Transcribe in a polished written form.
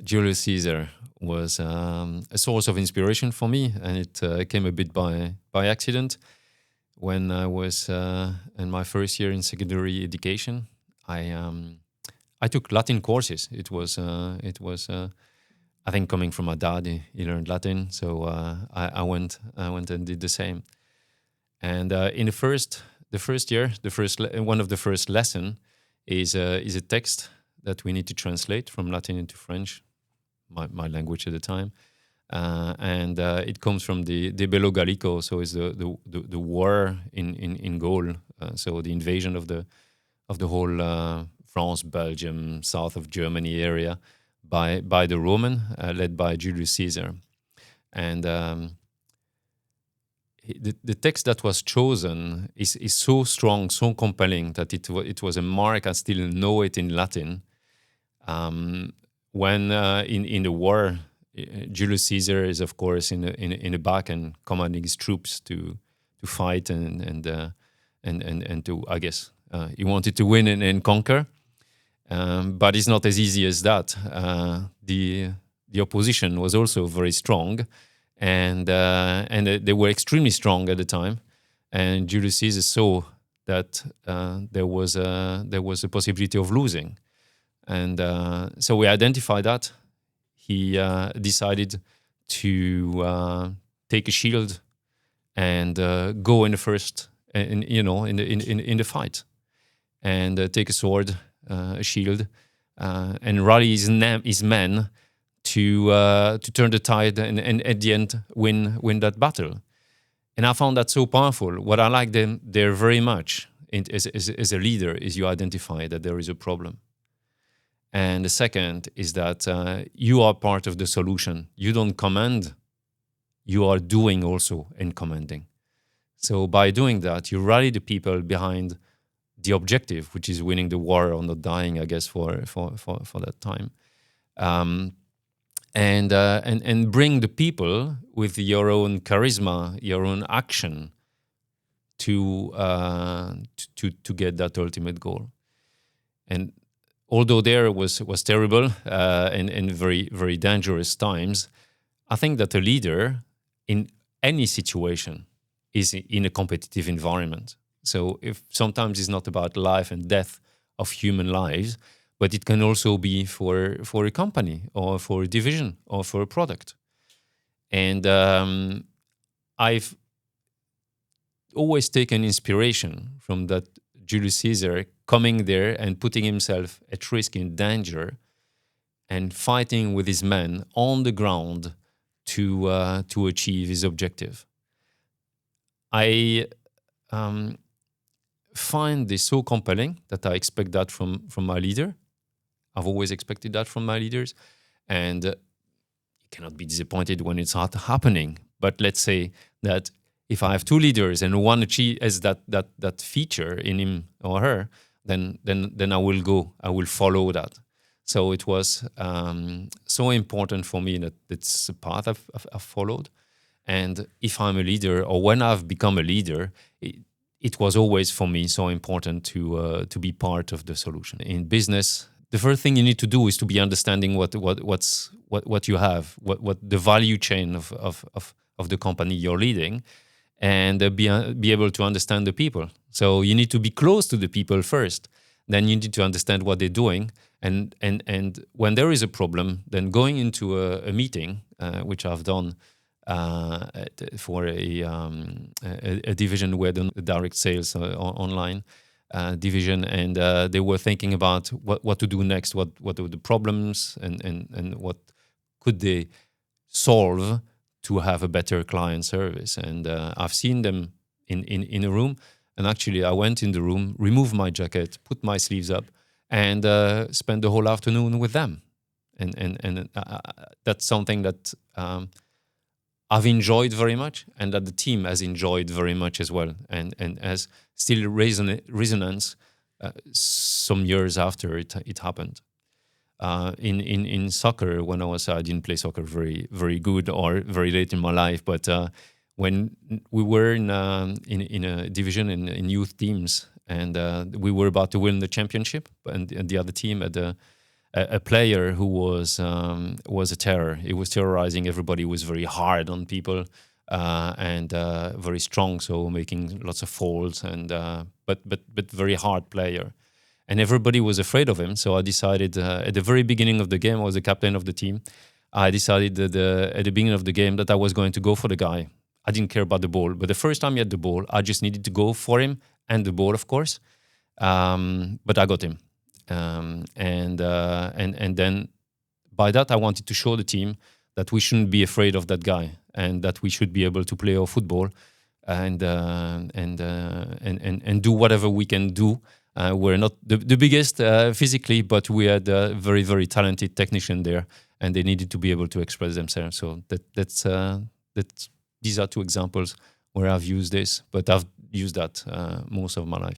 Julius Caesar was a source of inspiration for me, and it came a bit by accident. When I was in my first year in secondary education, I took Latin courses. It was I think coming from my dad, he learned Latin, so I went and did the same. And in the first year, one of the first lesson is a text that we need to translate from Latin into French, my language at the time, and it comes from the Bello Gallico, so it's the war in Gaul, so the invasion of the whole France, Belgium, south of Germany area by the Roman, led by Julius Caesar, and the text that was chosen is so strong, so compelling that it was a mark. I still know it in Latin. When in the war, Julius Caesar is of course in the back and commanding his troops to fight and to, I guess, he wanted to win and conquer, but it's not as easy as that. The opposition was also very strong, and they were extremely strong at the time. And Julius Caesar saw that there was a possibility of losing, and so we identified that. He decided to take a shield and go in the first, in the fight, and take a sword, a shield, and rally his men to turn the tide and at the end win that battle. And I found that so powerful. What I like them there very much as a leader is you identify that there is a problem. And the second is that you are part of the solution. You don't command, you are doing also and commanding. So by doing that, you rally the people behind the objective, which is winning the war or not dying, I guess, for that time. And bring the people with your own charisma, your own action to get that ultimate goal. And although there was terrible and very, very dangerous times, I think that a leader in any situation is in a competitive environment. So if sometimes it's not about life and death of human lives, but it can also be for a company or for a division or for a product. And I've always taken inspiration from that Julius Caesar coming there and putting himself at risk in danger and fighting with his men on the ground to achieve his objective. I find this so compelling that I expect that from my leader. I've always expected that from my leaders, and you cannot be disappointed when it's not happening. But let's say that if I have two leaders and one has that feature in him or her, then I will follow that. So it was so important for me that it's a path I've followed. And if I'm a leader, or when I've become a leader, it was always for me so important to be part of the solution. In business, the first thing you need to do is to be understanding what you have, what the value chain of the company you're leading, and be able to understand the people. So you need to be close to the people first. Then you need to understand what they're doing, and when there is a problem, then going into a meeting, which I've done for a division where the direct sales online division, and they were thinking about what to do next, what are the problems, and what could they solve to have a better client service. And I've seen them in a room, and actually I went in the room, removed my jacket, put my sleeves up, and spent the whole afternoon with them. And that's something that I've enjoyed very much, and that the team has enjoyed very much as well, and has still resonance some years after it happened. In soccer, when I didn't play soccer very, very good or very late in my life, but when we were in a division in youth teams, and we were about to win the championship, and the other team a player who was a terror. He was terrorizing everybody. He was very hard on people and very strong, so making lots of faults and but very hard player. And everybody was afraid of him. So I decided at the very beginning of the game, I was the captain of the team. I decided that at the beginning of the game that I was going to go for the guy. I didn't care about the ball, but the first time he had the ball, I just needed to go for him and the ball, of course. But I got him, and then by that I wanted to show the team that we shouldn't be afraid of that guy and that we should be able to play our football and do whatever we can do. We're not the biggest physically, but we had a very, very talented technician there, and they needed to be able to express themselves. So that's these are two examples where I've used this, but I've used that most of my life.